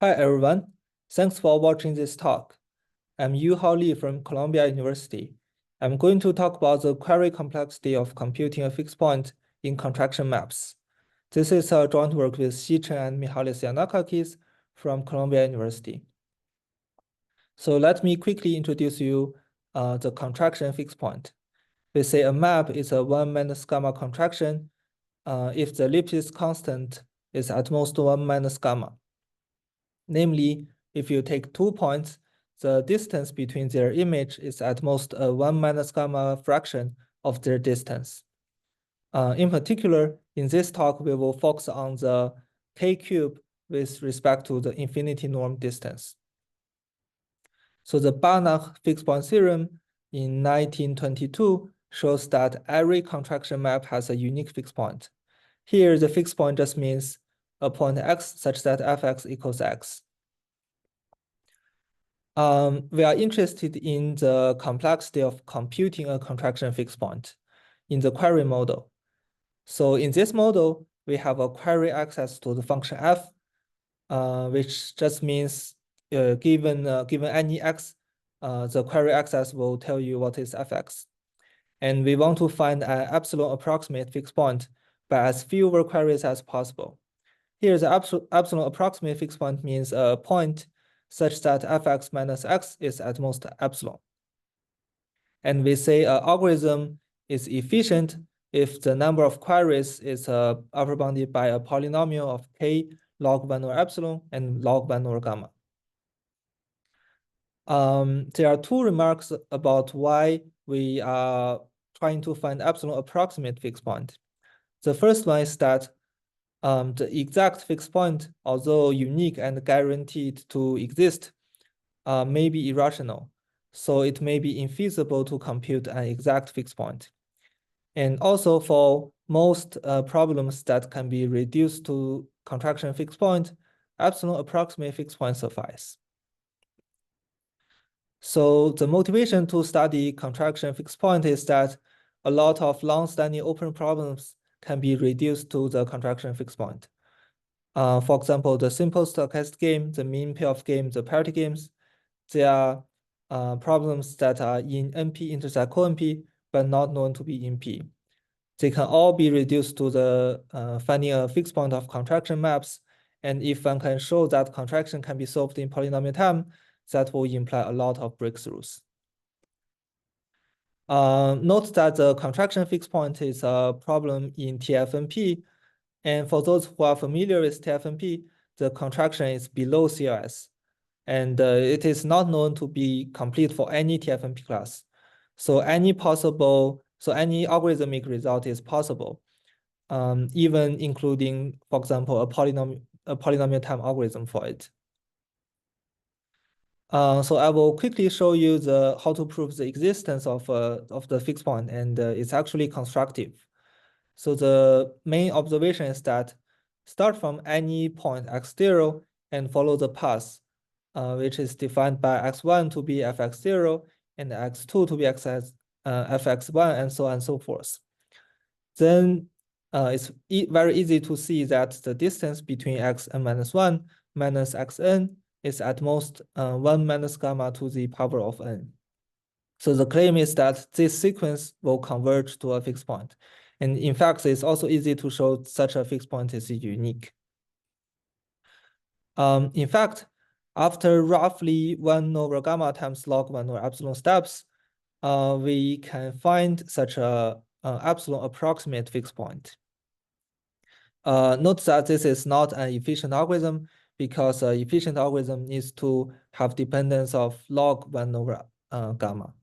Hi everyone, thanks for watching this talk. I'm Yuhao Li from Columbia University. I'm going to talk about the query complexity of computing a fixed point in contraction maps. This is a joint work with Xi Chen and Mihalis Yanakakis from Columbia University. So let me quickly introduce you the contraction fixed point. We say a map is a 1 minus gamma contraction if the Lipschitz constant is at most 1 minus gamma. Namely, if you take 2 points, the distance between their image is at most a 1 minus gamma fraction of their distance. In particular, in this talk, we will focus on the k cube with respect to the infinity norm distance. So the Banach fixed point theorem in 1922 shows that every contraction map has a unique fixed point. Here, the fixed point just means a point x such that fx equals x. We are interested in the complexity of computing a contraction fixed point in the query model. So in this model, we have a query access to the function f, which just means given any x, the query access will tell you what is fx. And we want to find an epsilon approximate fixed point by as fewer queries as possible. Here, the epsilon approximate fixed point means a point such that fx minus x is at most epsilon. And we say an algorithm is efficient if the number of queries is upper bounded by a polynomial of k log 1 over epsilon and log 1 over gamma. There are two remarks about why we are trying to find epsilon approximate fixed point. The first one is that the exact fixed point, although unique and guaranteed to exist, may be irrational. So it may be infeasible to compute an exact fixed point. And also for most problems that can be reduced to contraction fixed point, epsilon approximate fixed point suffice. So the motivation to study contraction fixed point is that a lot of long-standing open problems can be reduced to the contraction fixed point. For example, the simple stochastic game, the mean payoff game, the parity games, they are problems that are in NP intersect co-NP, but not known to be in P. They can all be reduced to the finding a fixed point of contraction maps. And if one can show that contraction can be solved in polynomial time, that will imply a lot of breakthroughs. Note that the contraction fixed point is a problem in TFNP. And for those who are familiar with TFNP, the contraction is below CLS. And it is not known to be complete for any TFNP class. So any algorithmic result is possible, even including, for example, a polynomial time algorithm for it. So I will quickly show you how to prove the existence of the fixed point, and it's actually constructive. So the main observation is that start from any point x0 and follow the path, which is defined by x1 to be fx0 and x2 to be fx1 and so on and so forth. Then it's very easy to see that the distance between xn minus 1 minus xn is at most 1 minus gamma to the power of n. So the claim is that this sequence will converge to a fixed point. And in fact, it's also easy to show such a fixed point is unique. In fact, after roughly 1 over gamma times log 1 over epsilon steps, we can find such a epsilon approximate fixed point. Note that this is not an efficient algorithm because an efficient algorithm needs to have dependence of log 1 over gamma.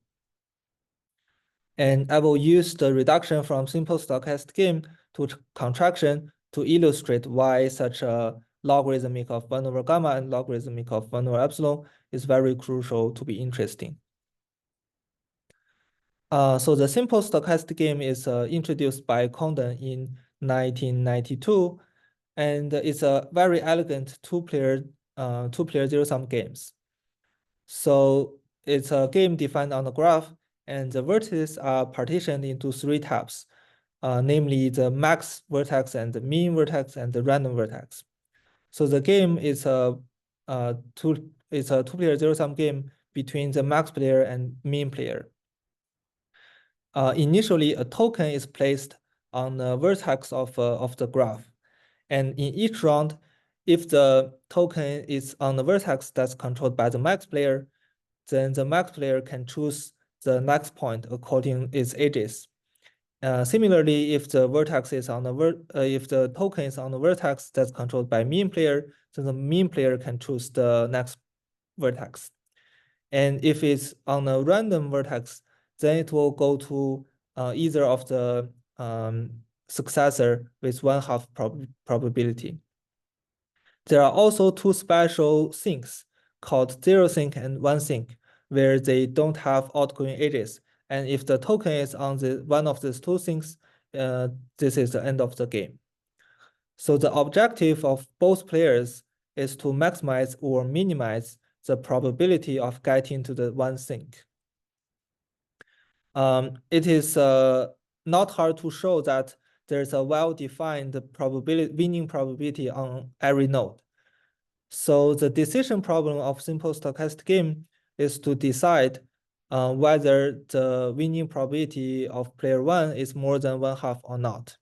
And I will use the reduction from simple stochastic game to contraction to illustrate why such a logarithmic of 1 over gamma and logarithmic of 1 over epsilon is very crucial to be interesting. So the simple stochastic game is introduced by Condon in 1992, and it's a very elegant two-player zero-sum games. So it's a game defined on the graph, and the vertices are partitioned into 3 tabs, namely the max vertex and the mean vertex and the random vertex. So the game is a it's a two-player zero-sum game between the max player and min player. Initially, a token is placed on the vertex of the graph. And in each round, if the token is on the vertex that's controlled by the max player, then the max player can choose the next point according its edges. Similarly, if the vertex is on the if the token is on the vertex that's controlled by min player, then the min player can choose the next vertex. And if it's on a random vertex, then it will go to either of the successor with 1/2 probability. There are also two special sinks called zero sink and one sink, where they don't have outgoing edges. And if the token is on one of these two sinks, this is the end of the game. So the objective of both players is to maximize or minimize the probability of getting to the one sink. It is not hard to show that there's a well-defined winning probability on every node. So the decision problem of simple stochastic game is to decide whether the winning probability of player one is more than 1/2 or not.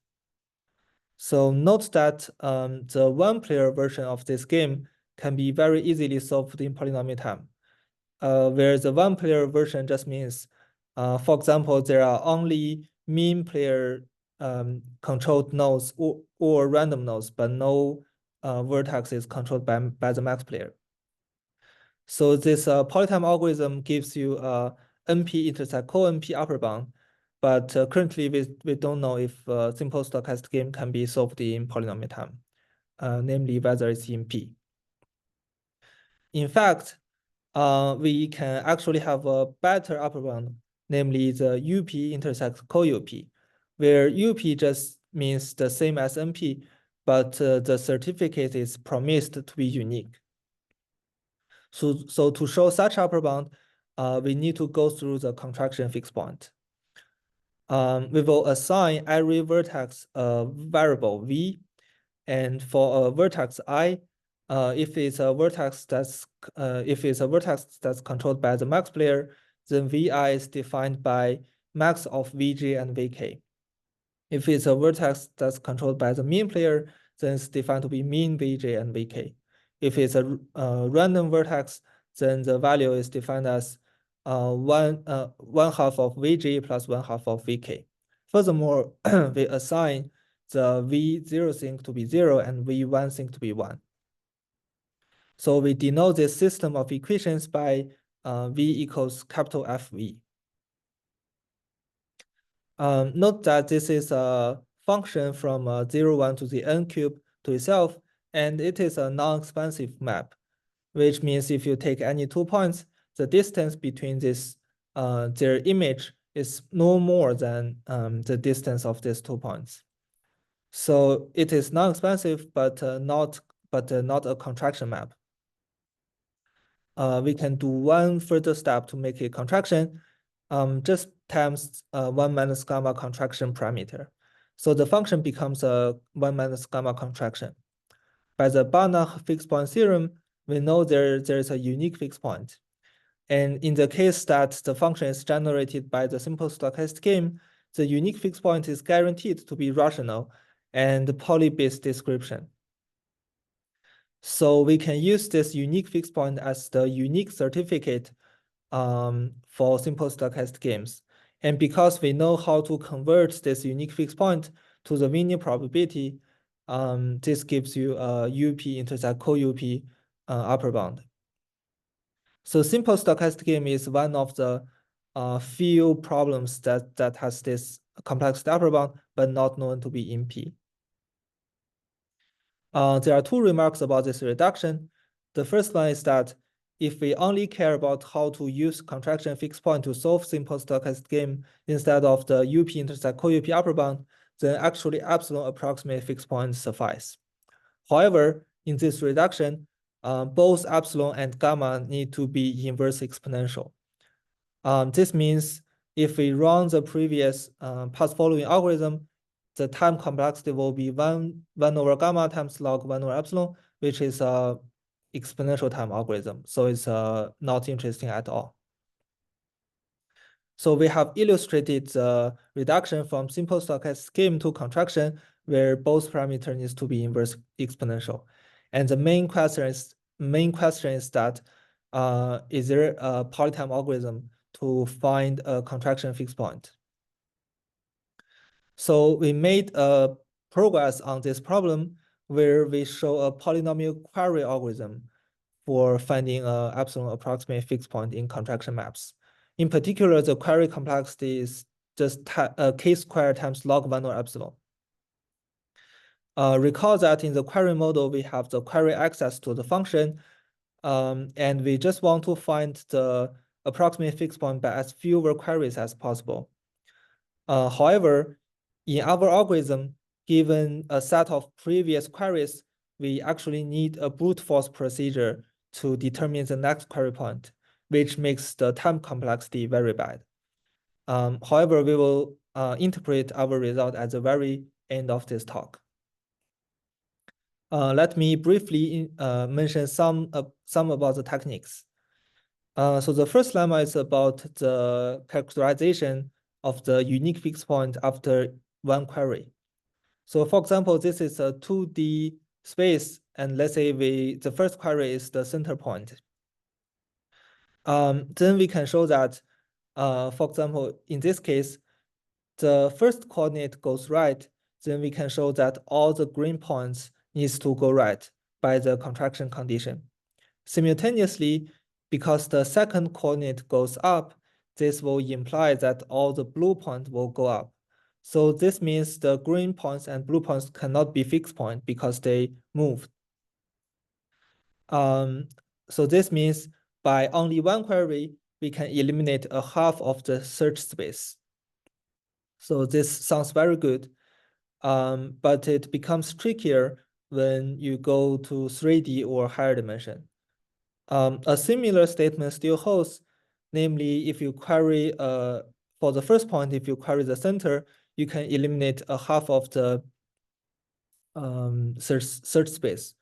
So note that the one-player version of this game can be very easily solved in polynomial time, where the one-player version just means, for example, there are only min player controlled nodes or random nodes, but no vertex is controlled by the max player. So this polytime algorithm gives you NP intersect co-NP upper bound, but currently we don't know if simple stochastic game can be solved in polynomial time, namely whether it's in P. In fact, we can actually have a better upper bound, namely the UP intersects co-UP, where UP just means the same as NP, but the certificate is promised to be unique. So to show such upper bound, we need to go through the contraction fixed point. We will assign every vertex a variable v, and for a vertex I, if it's a vertex that's controlled by the max player, then vi is defined by max of vj and vk. If it's a vertex that's controlled by the min player, then it's defined to be min vj and vk. If it's a random vertex, then the value is defined as 1/2 of vj plus 1/2 of vk. Furthermore, we assign the v0 sink to be 0 and v1 sink to be 1. So we denote this system of equations by v equals capital FV. Note that this is a function from 0, 1 to the n cube to itself, and it is a non-expansive map, which means if you take any 2 points, the distance between their image is no more than the distance of these 2 points. So it is non-expansive, but not a contraction map. We can do one further step to make a contraction, just times 1 minus gamma contraction parameter. So the function becomes a 1 minus gamma contraction. By the Banach fixed point theorem, we know there is a unique fixed point. And in the case that the function is generated by the simple stochastic game, the unique fixed point is guaranteed to be rational and poly-based description. So we can use this unique fixed point as the unique certificate for simple stochastic games. And because we know how to convert this unique fixed point to the winning probability, this gives you a UP intersect co-UP upper bound. So simple stochastic game is one of the few problems that has this complexity upper bound, but not known to be in P. There are 2 remarks about this reduction. The first one is that if we only care about how to use contraction fixed point to solve simple stochastic game instead of the UP intersect co-UP upper bound, then actually epsilon approximate fixed points suffice. However, in this reduction, both epsilon and gamma need to be inverse exponential. This means if we run the previous path following algorithm, the time complexity will be 1 over gamma times log 1 over epsilon, which is exponential time algorithm, so it's not interesting at all. So we have illustrated the reduction from simple stochastic scheme to contraction, where both parameter needs to be inverse exponential. And the main question is that is there a polytime algorithm to find a contraction fixed point? So we made a progress on this problem where we show a polynomial query algorithm for finding a epsilon approximate fixed point in contraction maps. In particular, the query complexity is just k² times log 1 or epsilon. Recall that in the query model, we have the query access to the function, and we just want to find the approximate fixed point by as fewer queries as possible. However, in our algorithm, given a set of previous queries, we actually need a brute force procedure to determine the next query point, which makes the time complexity very bad. However, we will interpret our result at the very end of this talk. Let me briefly mention some about the techniques. So the first lemma is about the characterization of the unique fixed point after one query. So for example, this is a 2D space, and let's say the first query is the center point. Then we can show that, for example, in this case, the first coordinate goes right, then we can show that all the green points needs to go right by the contraction condition. Simultaneously, because the second coordinate goes up, this will imply that all the blue points will go up. So this means the green points and blue points cannot be fixed point because they moved. So this means by only one query, we can eliminate a half of the search space. So this sounds very good, but it becomes trickier when you go to 3D or higher dimension. A similar statement still holds, namely, if you query for the first point, if you query the center, you can eliminate a half of the search space.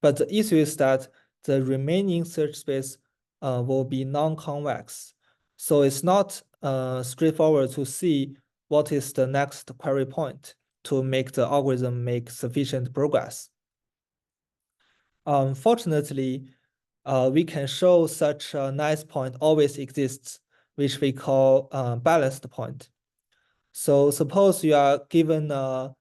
But the issue is that the remaining search space will be non-convex. So it's not straightforward to see what is the next query point to make the algorithm make sufficient progress. Fortunately, we can show such a nice point always exists, which we call balanced point. So suppose you are given a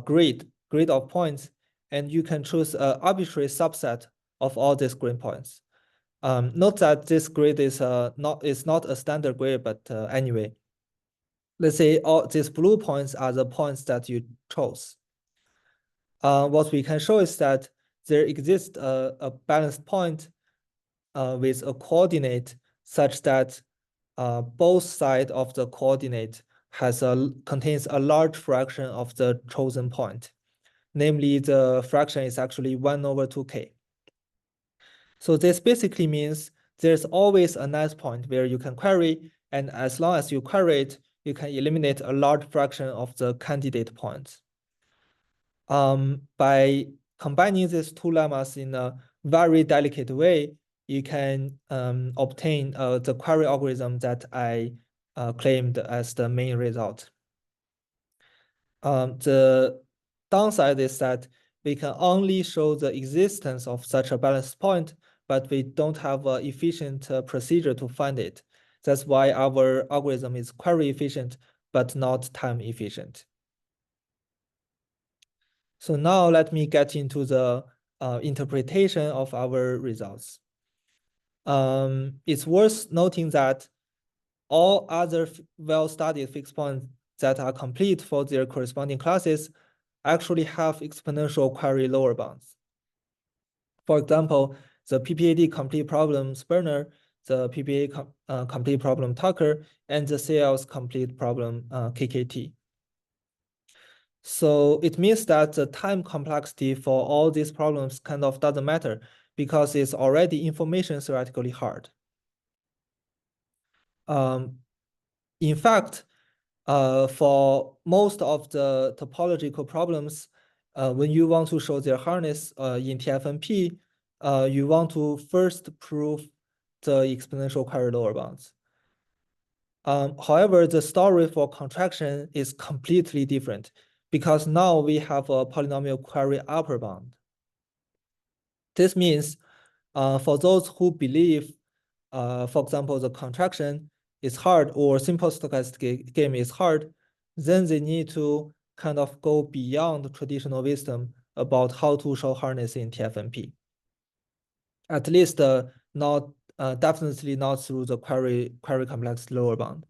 grid of points, and you can choose an arbitrary subset of all these grid points. Note that this grid is not a standard grid, but anyway, let's say all these blue points are the points that you chose. What we can show is that there exists a balanced point with a coordinate such that both sides of the coordinate contains a large fraction of the chosen point. Namely, the fraction is actually 1/2k. So this basically means there's always a nice point where you can query, and as long as you query it, you can eliminate a large fraction of the candidate points. By combining these two lemmas in a very delicate way, you can obtain the query algorithm that I claimed as the main result. The downside is that we can only show the existence of such a balanced point, but we don't have an efficient procedure to find it. That's why our algorithm is query efficient, but not time efficient. So now let me get into the interpretation of our results. It's worth noting that all other well-studied fixed points that are complete for their corresponding classes actually have exponential query lower bounds. For example, the PPAD complete problem Sperner, the PPA complete problem Tucker, and the CL's complete problem KKT. So it means that the time complexity for all these problems kind of doesn't matter because it's already information theoretically hard. In fact, for most of the topological problems, when you want to show their hardness in TFNP, you want to first prove the exponential query lower bounds. However, the story for contraction is completely different because now we have a polynomial query upper bound. This means for those who believe, for example, the contraction is hard or simple stochastic game is hard, then they need to kind of go beyond traditional wisdom about how to show hardness in TFNP. At least not definitely not through the query complex lower bound.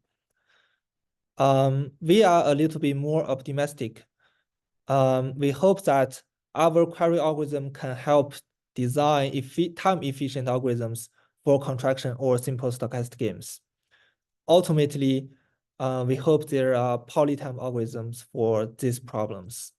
We are a little bit more optimistic. We hope that our query algorithm can help design time-efficient algorithms for contraction or simple stochastic games. Ultimately, we hope there are polytime algorithms for these problems.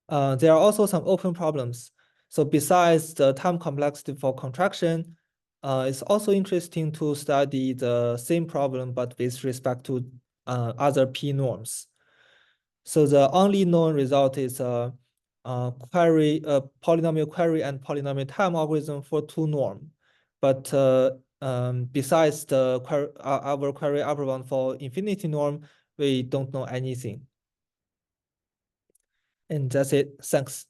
There are also some open problems. So besides the time complexity for contraction, it's also interesting to study the same problem, but with respect to other P norms. So the only known result is a polynomial query and polynomial time algorithm for two norm. But besides our query upper bound for infinity norm, we don't know anything. And that's it. Thanks.